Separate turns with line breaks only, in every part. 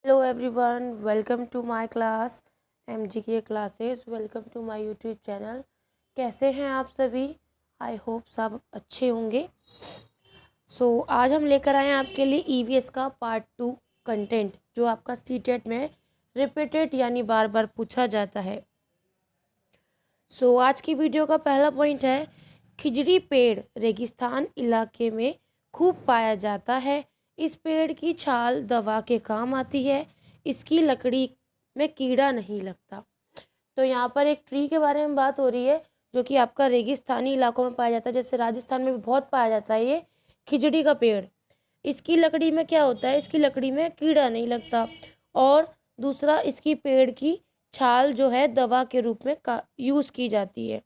Hello everyone, welcome to my class MGK classes. Welcome to my YouTube channel. कैसे हैं आप सभी? I hope सब अच्छे होंगे। आज हम लेकर आए हैं आपके लिए EVS का पार्ट 2 कंटेंट, जो आपका सीटेट में रिपीटेड यानी बार बार पूछा जाता है। आज की वीडियो का पहला पॉइंट है, खिजड़ी पेड़ रेगिस्तान इलाके में खूब पाया जाता है। इस पेड़ की छाल दवा के काम आती है। इसकी लकड़ी में कीड़ा नहीं लगता। तो यहाँ पर एक ट्री के बारे में बात हो रही है, जो कि आपका रेगिस्तानी इलाकों में पाया जाता है। जैसे राजस्थान में भी बहुत पाया जाता है ये खिजड़ी का पेड़। इसकी लकड़ी में क्या होता है, इसकी लकड़ी में कीड़ा नहीं लगता। और दूसरा, इसकी पेड़ की छाल जो है दवा के रूप में यूज़ की जाती है।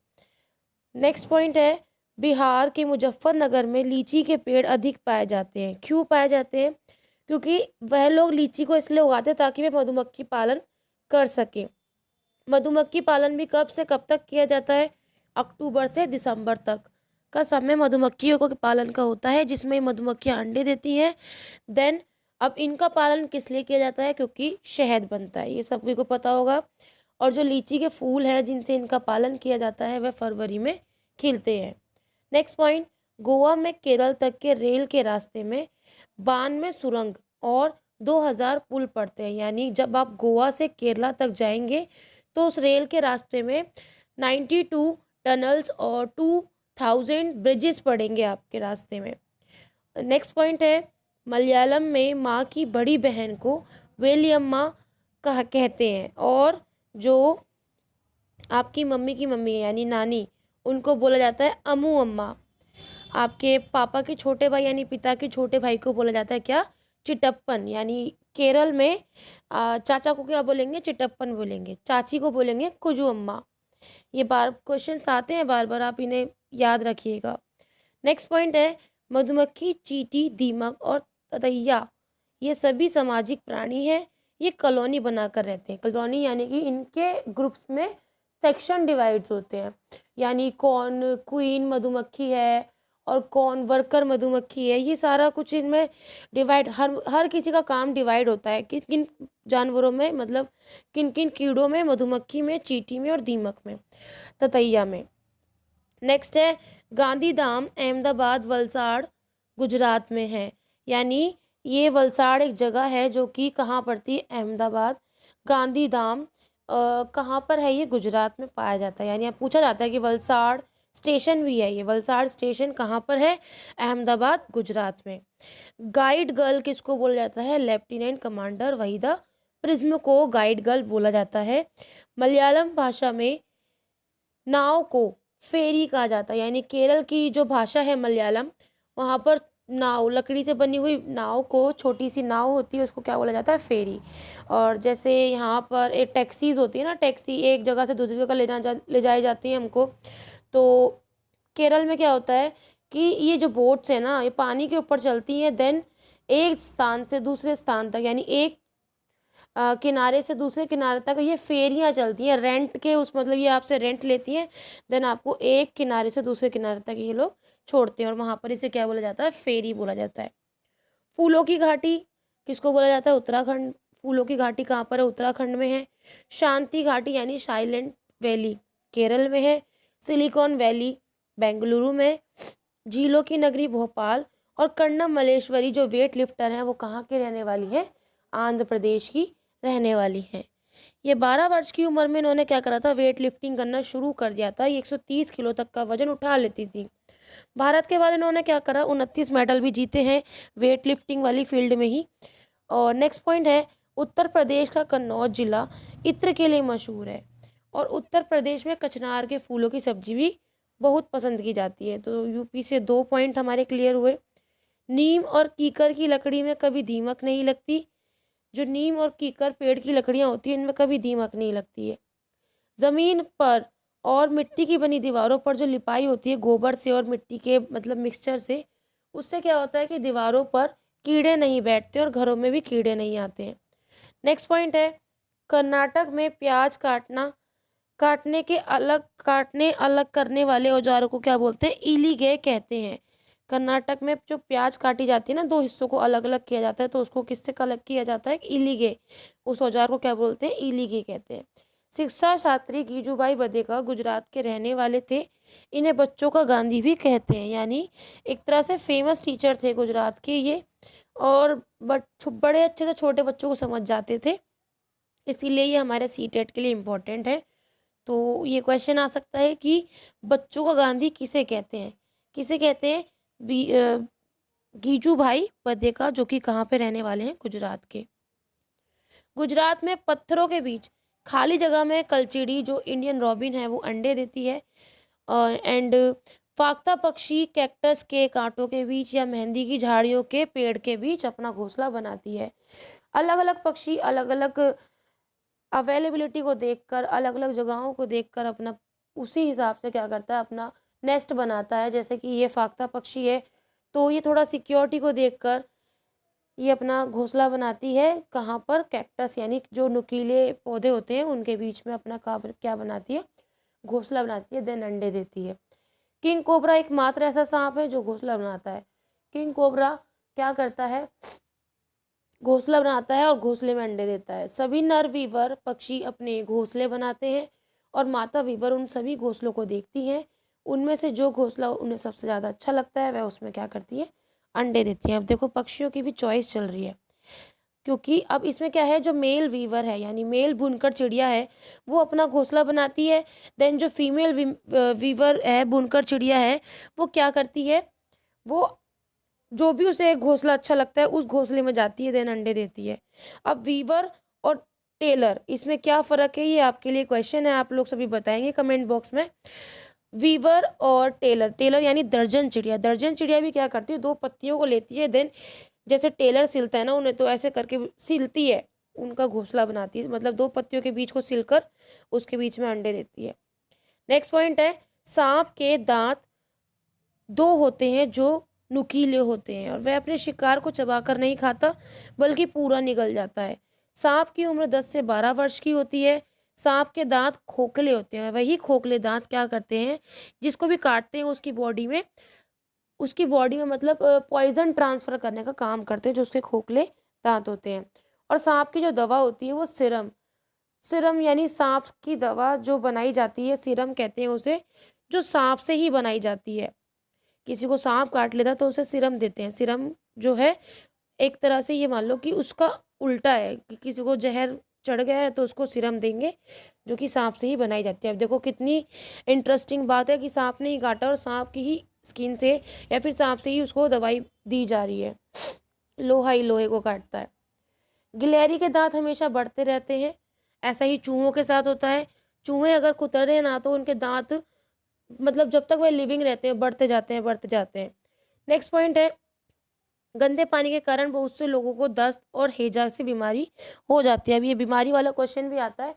नेक्स्ट पॉइंट है, बिहार के मुजफ्फरनगर में लीची के पेड़ अधिक पाए जाते हैं। क्यों पाए जाते हैं? क्योंकि वह लोग लीची को इसलिए उगाते हैं ताकि वे मधुमक्खी पालन कर सकें। मधुमक्खी पालन भी कब से कब तक किया जाता है? अक्टूबर से दिसंबर तक का समय मधुमक्खियों को पालन का होता है, जिसमें मधुमक्खियां अंडे देती हैं। देन अब इनका पालन किस लिए किया जाता है? क्योंकि शहद बनता है, ये सभी को पता होगा। और जो लीची के फूल हैं जिनसे इनका पालन किया जाता है, वह फरवरी में खिलते हैं। नेक्स्ट पॉइंट, गोवा में केरल तक के रेल के रास्ते में 92 सुरंग और 2000 पुल पड़ते हैं। यानी जब आप गोवा से केरला तक जाएंगे तो उस रेल के रास्ते में 92 टनल्स और 2000 ब्रिजेस पड़ेंगे आपके रास्ते में। नेक्स्ट पॉइंट है, मलयालम में माँ की बड़ी बहन को वेलियम्मा कहते हैं। और जो आपकी मम्मी की मम्मी है यानी नानी, उनको बोला जाता है अमू अम्मा। आपके पापा के छोटे भाई यानी पिता के छोटे भाई को बोला जाता है क्या? चिटप्पन। यानी केरल में चाचा को क्या बोलेंगे? चिटप्पन बोलेंगे। चाची को बोलेंगे कुजू अम्मा। ये बार क्वेश्चंस आते हैं बार बार, आप इन्हें याद रखिएगा। नेक्स्ट पॉइंट है, मधुमक्खी, चींटी, दीमक और ततैया ये सभी सामाजिक प्राणी हैं। ये कॉलोनी बनाकर रहते हैं। कॉलोनी यानी कि इनके ग्रुप्स में सेक्शन डिवाइड्स होते हैं। यानी कौन क्वीन मधुमक्खी है और कौन वर्कर मधुमक्खी है, ये सारा कुछ इनमें डिवाइड, हर किसी का काम डिवाइड होता है कि किन जानवरों में, मतलब किन किन कीड़ों में, मधुमक्खी में, चींटी में और दीमक में, ततैया में। नेक्स्ट है, गांधीधाम अहमदाबाद वलसाड़ गुजरात में है। यानी ये वलसाड़ एक जगह है जो कि कहाँ पड़ती है? अहमदाबाद। गांधीधाम कहाँ पर है? ये गुजरात में पाया जाता है। यानी अब पूछा जाता है कि वलसाड़ स्टेशन भी है, ये वलसाड़ स्टेशन कहाँ पर है? अहमदाबाद गुजरात में। गाइड गर्ल किसको बोला जाता है? लेफ्टिनेंट कमांडर वहीदा प्रिज्म को गाइड गर्ल बोला जाता है। मलयालम भाषा में नाव को फेरी कहा जाता है। यानी केरल की जो भाषा है मलयालम, वहाँ पर नाव, लकड़ी से बनी हुई नाव को, छोटी सी नाव होती है, उसको क्या बोला जाता है? फेरी। और जैसे यहाँ पर एक टैक्सीज होती है ना, टैक्सी एक जगह से दूसरी जगह ले जाई जाती है हमको। तो केरल में क्या होता है कि ये जो बोट्स है ना, ये पानी के ऊपर चलती हैं। देन एक स्थान से दूसरे स्थान तक, यानी एक किनारे से दूसरे किनारे तक ये फेरियाँ चलती हैं रेंट के, उस मतलब ये आपसे रेंट लेती हैं। देन आपको एक किनारे से दूसरे किनारे तक ये लोग छोड़ते हैं, और वहाँ पर इसे क्या बोला जाता है? फेरी बोला जाता है। फूलों की घाटी किसको बोला जाता है? उत्तराखंड। फूलों की घाटी कहाँ पर है? उत्तराखंड में है। शांति घाटी यानी साइलेंट वैली केरल में है। सिलिकॉन वैली बेंगलुरु में। झीलों की नगरी भोपाल। और कर्णम मल्लेश्वरी जो वेट लिफ्टर हैं, वो कहाँ के रहने वाली है? आंध्र प्रदेश की रहने वाली हैं। ये 12 वर्ष की उम्र में इन्होंने क्या करा था? वेट लिफ्टिंग करना शुरू कर दिया था। ये 130 किलो तक का वजन उठा लेती थी। भारत के बाद इन्होंने क्या करा? 29 मेडल भी जीते हैं वेट लिफ्टिंग वाली फील्ड में ही। और नेक्स्ट पॉइंट है, उत्तर प्रदेश का कन्नौज जिला इत्र के लिए मशहूर है। और उत्तर प्रदेश में कचनार के फूलों की सब्जी भी बहुत पसंद की जाती है। तो यूपी से 2 पॉइंट हमारे क्लियर हुए। नीम और कीकर की लकड़ी में कभी दीमक नहीं लगती। जो नीम और कीकर पेड़ की लकड़ियाँ होती हैं, इनमें कभी दीमक नहीं लगती है। ज़मीन पर और मिट्टी की बनी दीवारों पर जो लिपाई होती है गोबर से और मिट्टी के मतलब मिक्सचर से, उससे क्या होता है कि दीवारों पर कीड़े नहीं बैठते और घरों में भी कीड़े नहीं आते हैं। नेक्स्ट पॉइंट है, कर्नाटक में प्याज काटने अलग करने वाले औजारों को क्या बोलते हैं? इलीगे कहते हैं। कर्नाटक में जो प्याज काटी जाती है ना, दो हिस्सों को अलग अलग किया जाता है, तो उसको किससे अलग किया जाता है? इलीगे। उस औजार को क्या बोलते हैं? इलीगे कहते हैं। शिक्षा शास्त्री गीजूभाई बधेका गुजरात के रहने वाले थे। इन्हें बच्चों का गांधी भी कहते हैं, यानी एक तरह से फेमस टीचर थे गुजरात के ये, और बड़े अच्छे से छोटे बच्चों को समझ जाते थे, इसीलिए ये हमारे सीटेट के लिए इम्पोर्टेंट है। तो ये क्वेश्चन आ सकता है कि बच्चों का गांधी किसे कहते हैं? किसे कहते हैं? गीजूभाई बधेका, जो कि कहाँ पे रहने वाले हैं? गुजरात के। गुजरात में पत्थरों के बीच खाली जगह में कलचिड़ी, जो इंडियन रॉबिन है, वो अंडे देती है। एंड फाख्ता पक्षी कैक्टस के कांटों के बीच या मेहंदी की झाड़ियों के पेड़ के बीच अपना घोंसला बनाती है। अलग अलग पक्षी अलग अलग अवेलेबिलिटी को देखकर, अलग अलग जगहों को देखकर अपना उसी हिसाब से क्या करता है? अपना नेस्ट बनाता है। जैसे कि ये फाख्ता पक्षी है, तो ये थोड़ा सिक्योरिटी को देखकर ये अपना घोंसला बनाती है। कहाँ पर? कैक्टस, यानी जो नुकीले पौधे होते हैं उनके बीच में अपना क्या बनाती है? घोंसला बनाती है, देन अंडे देती है। किंग कोबरा एकमात्र ऐसा सांप है जो घोंसला बनाता है। किंग कोबरा क्या करता है? घोंसला बनाता है और घोंसले में अंडे देता है। सभी नर वीवर पक्षी अपने घोंसले बनाते हैं और माता वीवर उन सभी घोंसलों को देखती हैं। उनमें से जो घोंसला उन्हें सबसे ज़्यादा अच्छा लगता है वह उसमें क्या करती है? अंडे देती है। अब देखो पक्षियों की भी चॉइस चल रही है, क्योंकि अब इसमें क्या है? जो मेल वीवर है, यानी मेल बुनकर चिड़िया है, वो अपना घोंसला बनाती है। देन जो फीमेल वीवर है, बुनकर चिड़िया है, वो क्या करती है? वो जो भी उसे घोंसला अच्छा लगता है उस घोंसले में जाती है, देन अंडे देती है। अब वीवर और टेलर, इसमें क्या फ़र्क है? ये आपके लिए क्वेश्चन है, आप लोग सभी बताएंगे कमेंट बॉक्स में। वीवर और टेलर, टेलर यानी दर्जन चिड़िया, दर्जन चिड़िया भी क्या करती है? दो पत्तियों को लेती है, देन जैसे टेलर सिलता है ना उन्हें, तो ऐसे करके सिलती है, उनका घोंसला बनाती है, मतलब दो पत्तियों के बीच को सिलकर उसके बीच में अंडे देती है। नेक्स्ट पॉइंट है, सांप के दांत दो होते हैं जो नुकीले होते हैं और वह अपने शिकार को चबाकर नहीं खाता बल्कि पूरा निगल जाता है। सांप की उम्र 10 से 12 वर्ष की होती है। सांप के दांत खोखले होते हैं, वही खोखले दांत क्या करते हैं? जिसको भी काटते हैं उसकी बॉडी में मतलब पॉइजन ट्रांसफर करने का काम करते हैं, जो उसके खोखले दांत होते हैं। और सांप की जो दवा होती है वो सीरम, सीरम यानी सांप की दवा जो बनाई जाती है, सीरम कहते हैं उसे, जो सांप से ही बनाई जाती है। किसी को सांप काट लेता तो उसे सीरम देते हैं। सीरम जो है एक तरह से ये मान लो कि उसका उल्टा है, कि किसी को जहर चढ़ गया है तो उसको सीरम देंगे, जो कि सांप से ही बनाई जाती है। अब देखो कितनी इंटरेस्टिंग बात है कि सांप ने ही काटा और सांप की ही स्किन से या फिर सांप से ही उसको दवाई दी जा रही है। लोहा ही लोहे को काटता है। गिलहरी के दांत हमेशा बढ़ते रहते हैं, ऐसा ही चूहों के साथ होता है। चूहे अगर कुतरे ना तो उनके दांत मतलब जब तक वह लिविंग रहते हैं बढ़ते जाते हैं बढ़ते जाते हैं। नेक्स्ट पॉइंट है, गंदे पानी के कारण बहुत से लोगों को दस्त और हैजा से बीमारी हो जाती है। अब ये बीमारी वाला क्वेश्चन भी आता है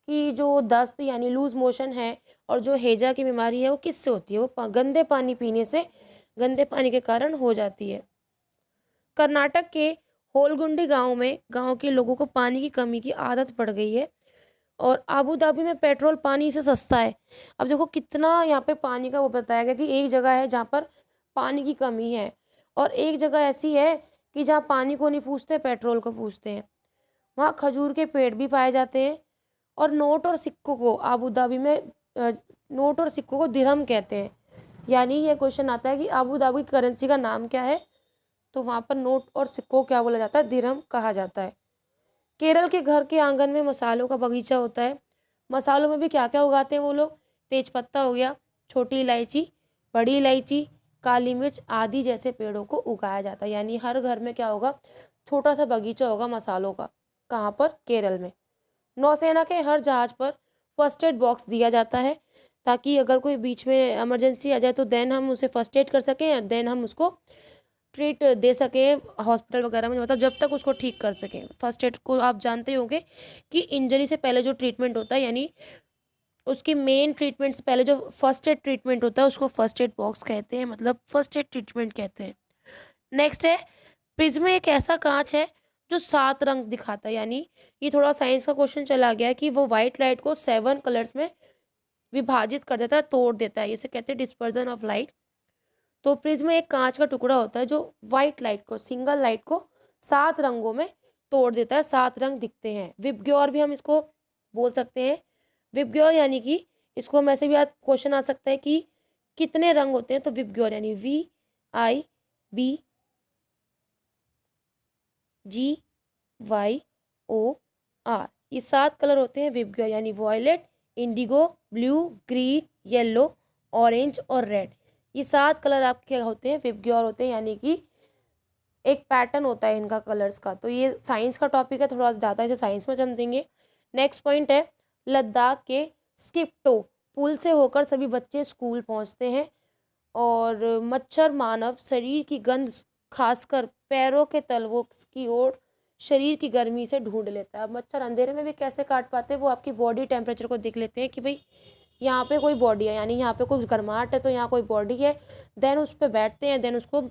कि जो दस्त यानी लूज मोशन है और जो हैजा की बीमारी है वो किससे होती है? वो गंदे पानी पीने से, गंदे पानी के कारण हो जाती है। कर्नाटक के होलगुंडी गांव के लोगों को पानी की कमी की आदत पड़ गई है और आबू धाबी में पेट्रोल पानी से सस्ता है। अब देखो कितना यहाँ पे पानी का वो बताया गया कि एक जगह है जहाँ पर पानी की कमी है और एक जगह ऐसी है कि जहाँ पानी को नहीं पूछते, पेट्रोल को पूछते हैं। वहाँ खजूर के पेड़ भी पाए जाते हैं और नोट और सिक्कों को आबू धाबी में नोट और सिक्कों को दिरहम कहते हैं। यानी ये क्वेश्चन आता है कि आबू धाबी की करेंसी का नाम क्या है? तो वहाँ पर नोट और सिक्कों को क्या बोला जाता है? दिरहम कहा जाता है। केरल के घर के आंगन में मसालों का बगीचा होता है। मसालों में भी क्या क्या उगाते हैं वो लोग? तेज पत्ता हो गया, छोटी इलायची, बड़ी इलायची, काली मिर्च आदि जैसे पेड़ों को उगाया जाता है। यानी हर घर में क्या होगा? छोटा सा बगीचा होगा मसालों का। कहाँ पर? केरल में। नौसेना के हर जहाज पर फर्स्ट एड बॉक्स दिया जाता है ताकि अगर कोई बीच में इमरजेंसी आ जाए तो देन हम उसे फर्स्ट एड कर सकें, देन हम उसको ट्रीट दे सकें हॉस्पिटल वगैरह में, मतलब जब तक उसको ठीक कर सकें। फर्स्ट एड को आप जानते होंगे कि इंजरी से पहले जो ट्रीटमेंट होता है, यानी उसकी मेन ट्रीटमेंट से पहले जो फर्स्ट एड ट्रीटमेंट होता है उसको फर्स्ट एड बॉक्स कहते हैं, मतलब फर्स्ट एड ट्रीटमेंट कहते हैं। नेक्स्ट है, प्रिज्म एक ऐसा कांच है जो 7 रंग दिखाता है। यानी ये थोड़ा साइंस का क्वेश्चन चला गया कि वो व्हाइट लाइट को 7 कलर्स में विभाजित कर देता है, तोड़ देता है। इसे कहते हैं डिस्पर्जन ऑफ लाइट। तो प्रिज्म एक कांच का टुकड़ा होता है जो वाइट लाइट को, सिंगल लाइट को 7 रंगों में तोड़ देता है, 7 रंग दिखते हैं। विबग्योर भी हम इसको बोल सकते हैं। विबग्योर यानी कि इसको हम ऐसे भी क्वेश्चन आ सकता है कि कितने रंग होते हैं, तो विबग्योर यानी VIBGYOR, ये 7 कलर होते हैं विबग्योर, यानी violet, indigo, blue, green, yellow, orange और रेड। ये 7 कलर आपके क्या होते हैं, विबग्योर होते हैं, यानी कि एक पैटर्न होता है इनका कलर्स का। तो ये साइंस का टॉपिक है, थोड़ा ज़्यादा इसे साइंस में समझेंगे। नेक्स्ट पॉइंट है, लद्दाख के स्किप्टो पुल से होकर सभी बच्चे स्कूल पहुंचते हैं और मच्छर मानव शरीर की गंध खासकर पैरों के तलवों की ओर शरीर की गर्मी से ढूंढ लेता है। अब मच्छर अंधेरे में भी कैसे काट पाते हैं, वो आपकी बॉडी टेम्परेचर को देख लेते हैं कि भाई यहाँ पे कोई बॉडी है, यानी यहाँ पे कुछ गर्माहट है तो यहाँ कोई बॉडी है, देन उस पर बैठते हैं, देन उसको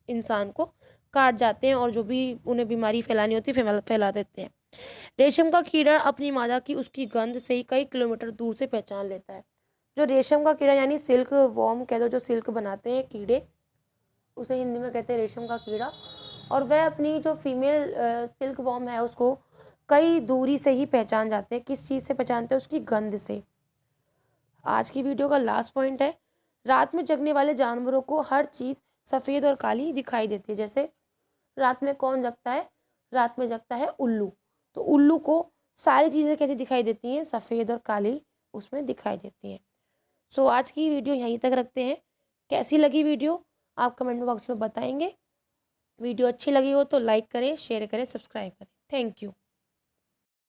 इंसान को काट जाते हैं और जो भी उन्हें बीमारी फैलानी होती है फैला देते हैं। रेशम का कीड़ा अपनी मादा की उसकी गंध से ही कई किलोमीटर दूर से पहचान लेता है। जो रेशम का कीड़ा यानी सिल्क वॉर्म कह दो, जो सिल्क बनाते हैं कीड़े, उसे हिंदी में कहते हैं रेशम का कीड़ा, और वह अपनी जो फीमेल सिल्क वॉर्म है उसको कई दूरी से ही पहचान जाते हैं। किस चीज़ से पहचानते हैं, उसकी गंध से। आज की वीडियो का लास्ट पॉइंट है, रात में जगने वाले जानवरों को हर चीज़ सफ़ेद और काली दिखाई देती है। जैसे रात में कौन जगता है, रात में जगता है उल्लू, तो उल्लू को सारी चीज़ें कैसी दिखाई देती हैं, सफ़ेद और काली उसमें दिखाई देती हैं। सो आज की वीडियो यहीं तक रखते हैं। कैसी लगी वीडियो आप कमेंट बॉक्स में बताएंगे। वीडियो अच्छी लगी हो तो लाइक करें, शेयर करें, सब्सक्राइब करें। Thank you.